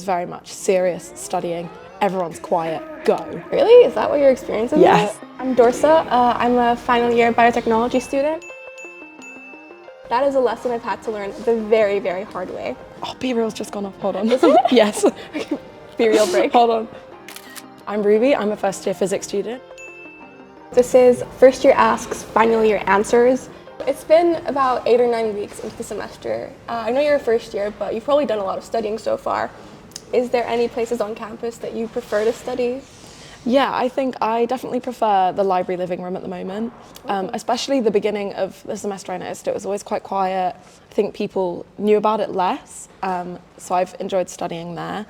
it's very much serious studying. Everyone's quiet, go. Really? Is that what your experience is? Yes. Like? I'm Dorsa. I'm a final year biotechnology student. That is a lesson I've had to learn the very, very hard way. Oh, B-Real's just gone off, hold on. Is it? Yes. B-Real break. Hold on. I'm Ruby, I'm a first year physics student. This is First Year Asks, Final Year Answers. It's been about 8 or 9 weeks into the semester. I know you're a first year, but you've probably done a lot of studying so far. Is there any places on campus that you prefer to study? Yeah, I think I definitely prefer the library living room at the moment, especially the beginning of the semester. I noticed it was always quite quiet. I think people knew about it less, so I've enjoyed studying there.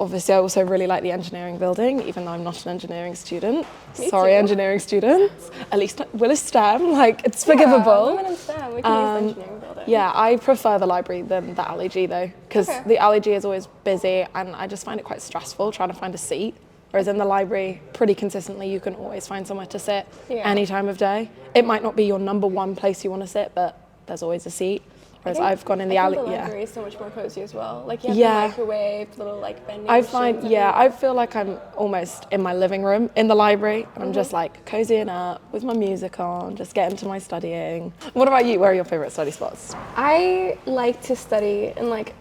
Obviously, I also really like the engineering building, even though I'm not an engineering student. Me Sorry, too. engineering students. At least Will is STEM, like it's forgivable. Women in STEM, we can use the engineering building. Yeah, I prefer the library than the Alley G though, because the Alley G is always busy and I just find it quite stressful trying to find a seat. Whereas in the library, pretty consistently, you can always find somewhere to sit any time of day. It might not be your number one place you want to sit, but there's always a seat. Whereas I've gone in the alley. The library is so much more cozy as well. Like you have the microwave, little like bending machines. I feel like I'm almost in my living room in the library. And I'm just like cozying up with my music on, just getting to my studying. What about you? Where are your favorite study spots? I like to study in like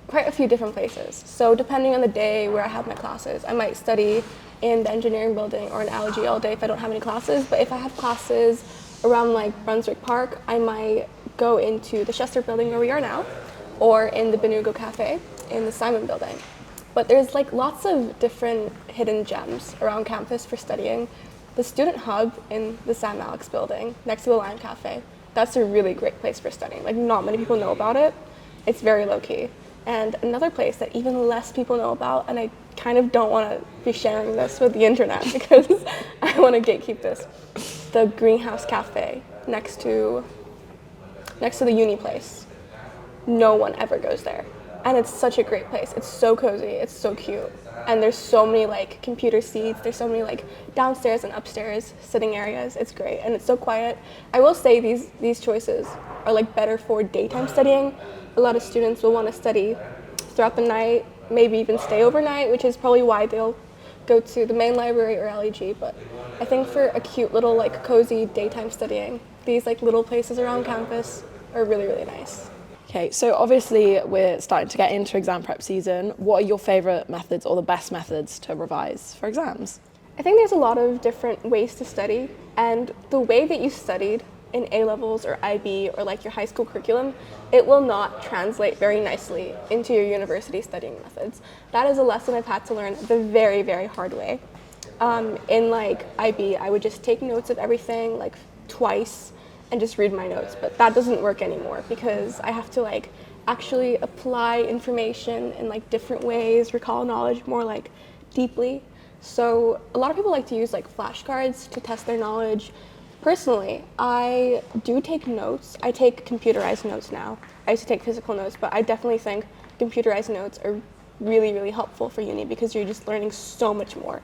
quite a few different places. So depending on the day where I have my classes, I might study in the engineering building or in Allergy all day if I don't have any classes. But if I have classes around like Brunswick Park, I might go into the Chester building where we are now, or in the Benugo Cafe in the Simon building. But there's like lots of different hidden gems around campus for studying. The student hub in the Sam Alex building next to the Lion Cafe, that's a really great place for studying. Like not many people know about it. It's very low key. And another place that even less people know about, and I kind of don't want to be sharing this with the internet because I want to gatekeep this, the Greenhouse Cafe next to the uni place. No one ever goes there. And it's such a great place. It's so cozy, it's so cute. And there's so many like computer seats, there's so many like downstairs and upstairs sitting areas. It's great and it's so quiet. I will say these choices are like better for daytime studying. A lot of students will want to study throughout the night, maybe even stay overnight, which is probably why they'll go to the main library or LEG. But I think for a cute little like cozy daytime studying, these like little places around campus are really, really nice. Okay, so obviously we're starting to get into exam prep season. What are your favourite methods or the best methods to revise for exams? I think there's a lot of different ways to study, and the way that you studied in A-levels or IB or like your high school curriculum, it will not translate very nicely into your university studying methods. That is a lesson I've had to learn the very, very hard way. In like IB, I would just take notes of everything like twice and just read my notes, but that doesn't work anymore because I have to like actually apply information in like different ways, recall knowledge more like deeply. So a lot of people like to use like flashcards to test their knowledge. Personally, I do take notes. I take computerized notes now. I used to take physical notes, but I definitely think computerized notes are really, really helpful for uni because you're just learning so much more.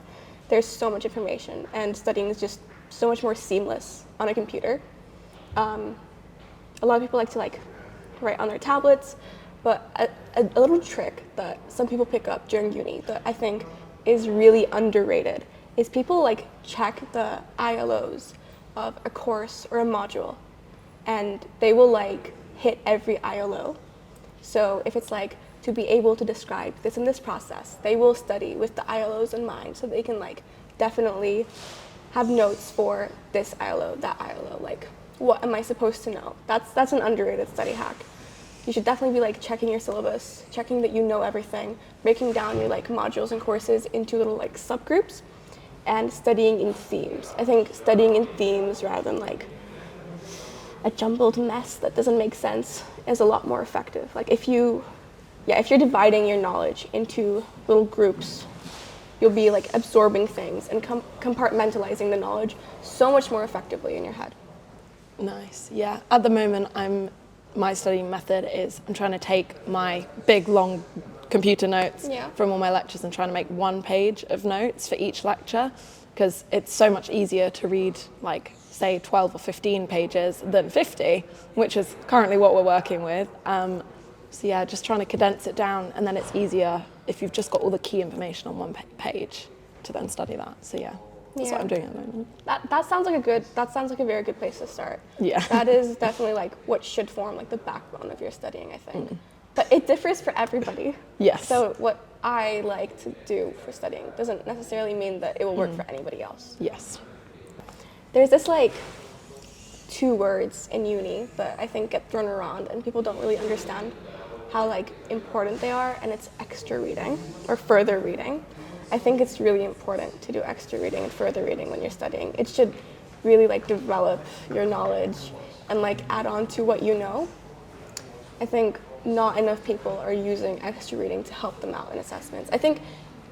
There's so much information and studying is just so much more seamless on a computer. A lot of people like to like write on their tablets, but a little trick that some people pick up during uni that I think is really underrated is people like check the ILOs of a course or a module, and they will like hit every ILO. So if it's like to be able to describe this and this process, they will study with the ILOs in mind so they can like definitely have notes for this ILO, that ILO, like what am I supposed to know? That's an underrated study hack. You should definitely be like checking your syllabus, checking that you know everything, breaking down your like modules and courses into little like subgroups, and studying in themes. I think studying in themes rather than like a jumbled mess that doesn't make sense is a lot more effective. Like if you're dividing your knowledge into little groups, you'll be like absorbing things and compartmentalizing the knowledge so much more effectively in your head. Nice, yeah. At the moment, my study method is I'm trying to take my big, long computer notes from all my lectures and trying to make one page of notes for each lecture because it's so much easier to read like say 12 or 15 pages than 50, which is currently what we're working with. So yeah, just trying to condense it down and then it's easier if you've just got all the key information on one page to then study that. So yeah, that's what I'm doing at the moment. That sounds like a very good place to start. Yeah. That is definitely like what should form like the backbone of your studying, I think. But it differs for everybody. Yes. So what I like to do for studying doesn't necessarily mean that it will work for anybody else. Yes. There's this like 2 words in uni that I think get thrown around and people don't really understand how like important they are, and it's extra reading or further reading. I think it's really important to do extra reading and further reading when you're studying. It should really like develop your knowledge and like add on to what you know. I think not enough people are using extra reading to help them out in assessments. I think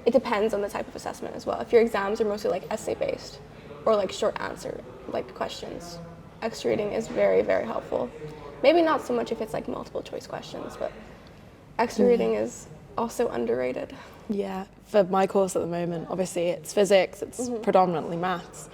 it depends on the type of assessment as well. If your exams are mostly like essay based or like short answer like questions, extra reading is very, very helpful. Maybe not so much if it's like multiple choice questions, but extra reading is also underrated. Yeah, for my course at the moment, obviously it's physics, it's predominantly maths.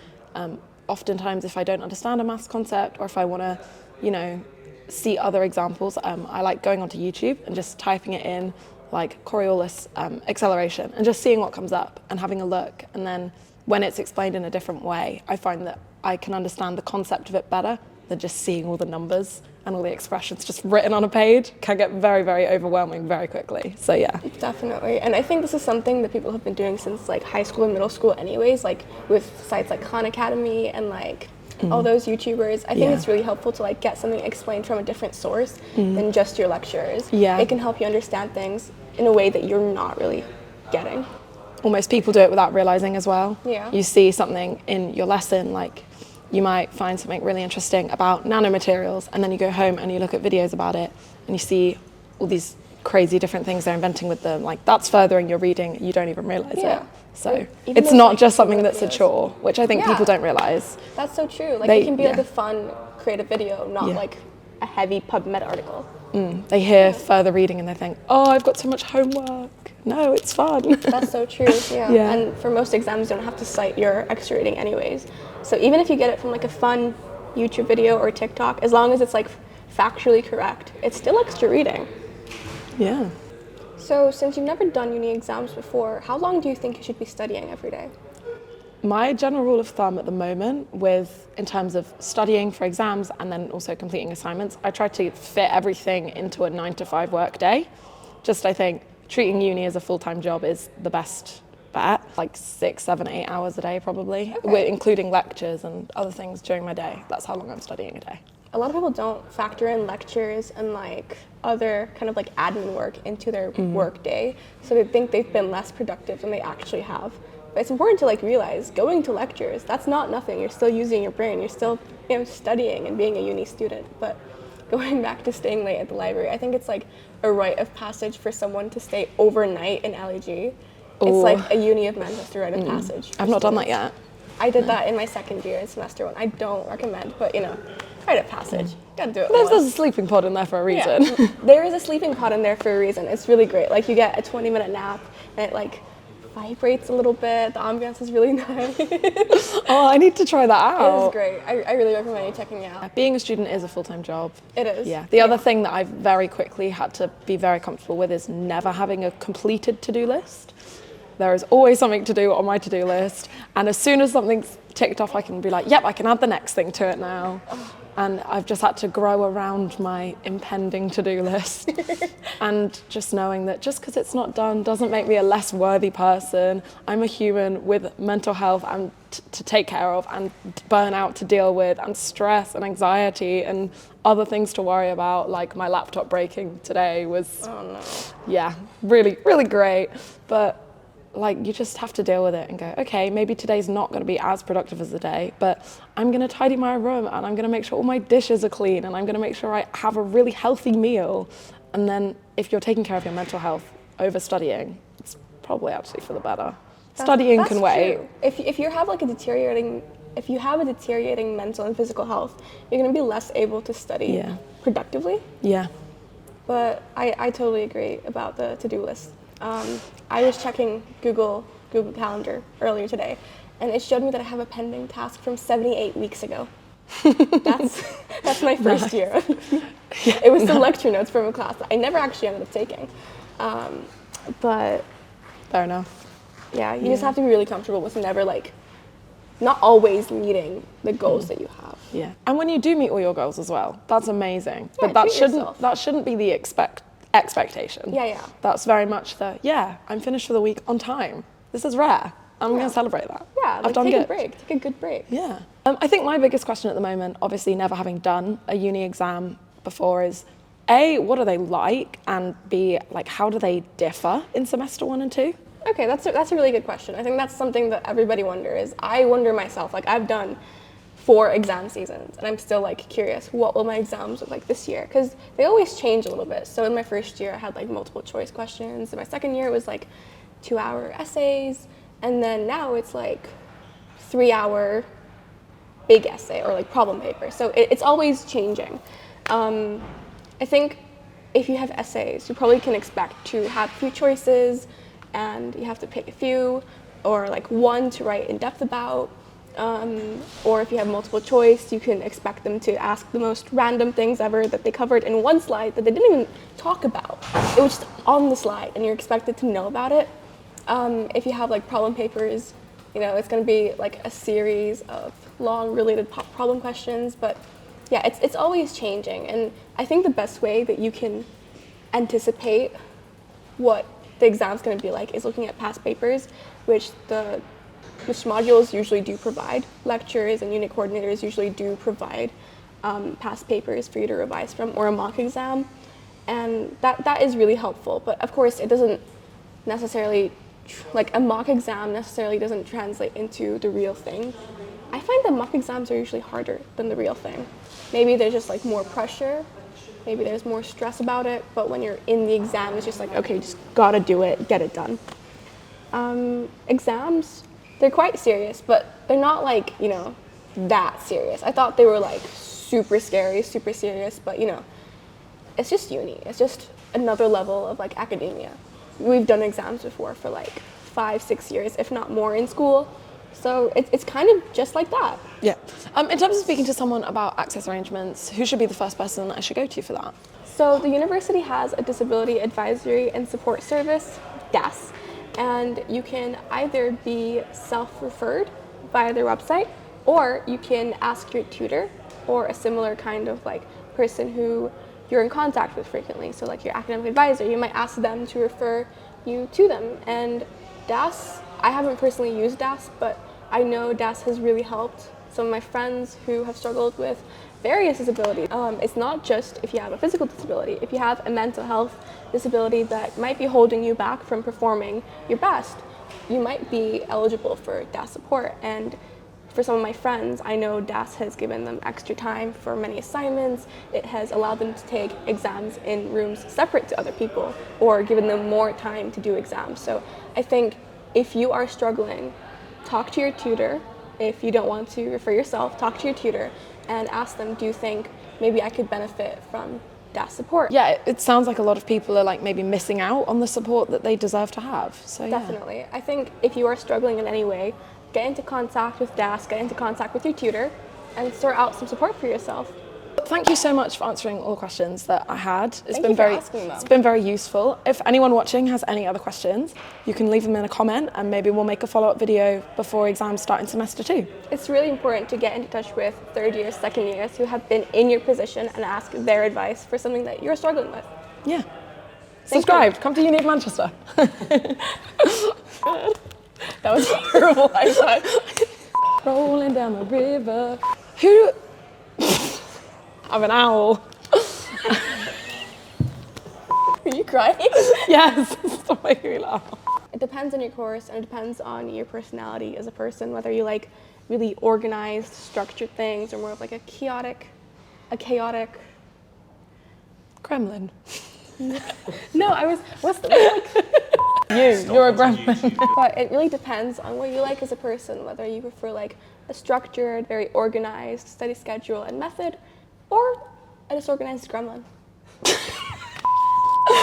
Oftentimes if I don't understand a maths concept, or if I want to, you know, see other examples, I like going onto YouTube and just typing it in, like Coriolis acceleration, and just seeing what comes up and having a look. And then when it's explained in a different way, I find that I can understand the concept of it better than just seeing all the numbers and all the expressions just written on a page. Can get very, very overwhelming very quickly. So yeah. Definitely. And I think this is something that people have been doing since like high school and middle school anyways, like with sites like Khan Academy and like all those YouTubers. I think it's really helpful to like get something explained from a different source than just your lectures. Yeah. It can help you understand things in a way that you're not really getting. Almost people do it without realizing as well. Yeah. You see something in your lesson, like you might find something really interesting about nanomaterials, and then you go home and you look at videos about it and you see all these crazy different things they're inventing with them. Like that's furthering your reading, you don't even realize it. So it's not just something that's a chore, which I think people don't realize. That's so true. Like it can be like a fun creative video, not like a heavy PubMed article. They hear further reading and they think, oh, I've got so much homework. No, it's fun. That's so true, yeah. And for most exams, you don't have to cite your extra reading anyways. So even if you get it from like a fun YouTube video or TikTok, as long as it's like factually correct, it's still extra reading. Yeah. So since you've never done uni exams before, how long do you think you should be studying every day? My general rule of thumb at the moment in terms of studying for exams and then also completing assignments, I try to fit everything into a 9 to 5 work day. Just I think treating uni as a full-time job is the best bet, like 6, 7, 8 hours a day probably, including lectures and other things during my day. That's how long I'm studying a day. A lot of people don't factor in lectures and like other kind of like admin work into their work day, so they think they've been less productive than they actually have. But it's important to like realize going to lectures, that's not nothing. You're still using your brain, you're still studying and being a uni student. But going back to staying late at the library, I think it's like a rite of passage for someone to stay overnight in LEG. It's like a Uni of Manchester rite of passage. I've not done that yet. I did that in my second year in semester 1. I don't recommend, but rite of passage. Gotta do it. There's a sleeping pod in there for a reason. Yeah. There is a sleeping pod in there for a reason. It's really great. Like you get a 20-minute nap and it like vibrates a little bit. The ambiance is really nice. Oh, I need to try that out. It is great. I really recommend you checking it out. Being a student is a full-time job. It is. Yeah. The other thing that I've very quickly had to be very comfortable with is never having a completed to-do list. There is always something to do on my to-do list, and as soon as something's ticked off, I can be like, yep, I can add the next thing to it now. And I've just had to grow around my impending to-do list and just knowing that just because it's not done doesn't make me a less worthy person. I'm a human with mental health and to take care of, and burnout to deal with, and stress and anxiety and other things to worry about. Like my laptop breaking today was, really, really great. But like you just have to deal with it and go, okay, maybe today's not going to be as productive as the day, but I'm going to tidy my room and I'm going to make sure all my dishes are clean and I'm going to make sure I have a really healthy meal. And then if you're taking care of your mental health over studying, it's probably actually for the better. Studying can wait. True. If you have like a deteriorating mental and physical health, you're going to be less able to study productively. Yeah. But I totally agree about the to-do list. I was checking Google Calendar earlier today, and it showed me that I have a pending task from 78 weeks ago. That's my first year. It was some lecture notes from a class that I never actually ended up taking. But fair enough. Yeah, you just have to be really comfortable with never like, not always meeting the goals that you have. Yeah, and when you do meet all your goals as well, that's amazing. Yeah, but that yourself. shouldn't be the expectation. Yeah. That's very much I'm finished for the week on time. This is rare. I'm going to celebrate that. Yeah, like I've done take good. a break. Take a good break. Yeah. I think my biggest question at the moment, obviously never having done a uni exam before, is A, what are they like? And B, like, how do they differ in semester 1 and 2? Okay, that's a really good question. I think that's something that everybody wonders. I wonder myself, like I've done 4 exam seasons and I'm still like curious, what will my exams look like this year? Because they always change a little bit. So in my first year I had like multiple choice questions. In my second year it was like 2-hour essays. And then now it's like 3-hour big essay or like problem paper. So it's always changing. I think if you have essays, you probably can expect to have a few choices and you have to pick a few, or like one to write in depth about. Or if you have multiple choice, you can expect them to ask the most random things ever that they covered in one slide that they didn't even talk about. It was just on the slide and you're expected to know about it. If you have like problem papers, you know, it's going to be like a series of long related problem questions, but yeah, it's always changing. And I think the best way that you can anticipate what the exam's going to be like is looking at past papers, which modules usually do provide. Lectures and unit coordinators usually do provide past papers for you to revise from, or a mock exam, and that is really helpful. But of course, it doesn't necessarily, like a mock exam necessarily doesn't translate into the real thing. I find that mock exams are usually harder than the real thing. Maybe there's just like more pressure, maybe there's more stress about it, but when you're in the exam, it's just like, okay, just gotta do it, get it done. Exams, they're quite serious, but they're not like, you know, that serious. I thought they were like super scary, super serious, but you know, it's just uni. It's just another level of like academia. We've done exams before for like 5-6 years, if not more, in school. So it's kind of just like that. Yeah. In terms of speaking to someone about access arrangements, who should be the first person I should go to for that? So the university has a Disability Advisory and Support Service, DAS, and you can either be self-referred via their website, or you can ask your tutor or a similar kind of like person who you're in contact with frequently. So like your academic advisor, you might ask them to refer you to them. And DAS, I haven't personally used DAS, but I know DAS has really helped some of my friends who have struggled with various disabilities. It's not just if you have a physical disability. If you have a mental health disability that might be holding you back from performing your best, you might be eligible for DAS support. And for some of my friends, I know DAS has given them extra time for many assignments. It has allowed them to take exams in rooms separate to other people, or given them more time to do exams. So I think if you are struggling, talk to your tutor. If you don't want to refer yourself, talk to your tutor and ask them, do you think maybe I could benefit from DAS support? Yeah, it sounds like a lot of people are like maybe missing out on the support that they deserve to have. So yeah. Definitely. I think if you are struggling in any way, get into contact with DAS, get into contact with your tutor, and sort out some support for yourself. Thank you so much for answering all the questions that I had. Thank you for asking them. It's been very useful. If anyone watching has any other questions, you can leave them in a comment and maybe we'll make a follow-up video before exams start in semester 2. It's really important to get in touch with third years, second years who have been in your position and ask their advice for something that you're struggling with. Yeah. Subscribe. Come to Uni of Manchester. That was horrible. I was rolling down the river. Who? I'm an owl. Are you crying? Yes. Stop making me laugh. It depends on your course and it depends on your personality as a person, whether you like really organized, structured things or more of like a chaotic Gremlin. No, what's the You're a gremlin. But it really depends on what you like as a person, whether you prefer like a structured, very organized study schedule and method, or a disorganized gremlin.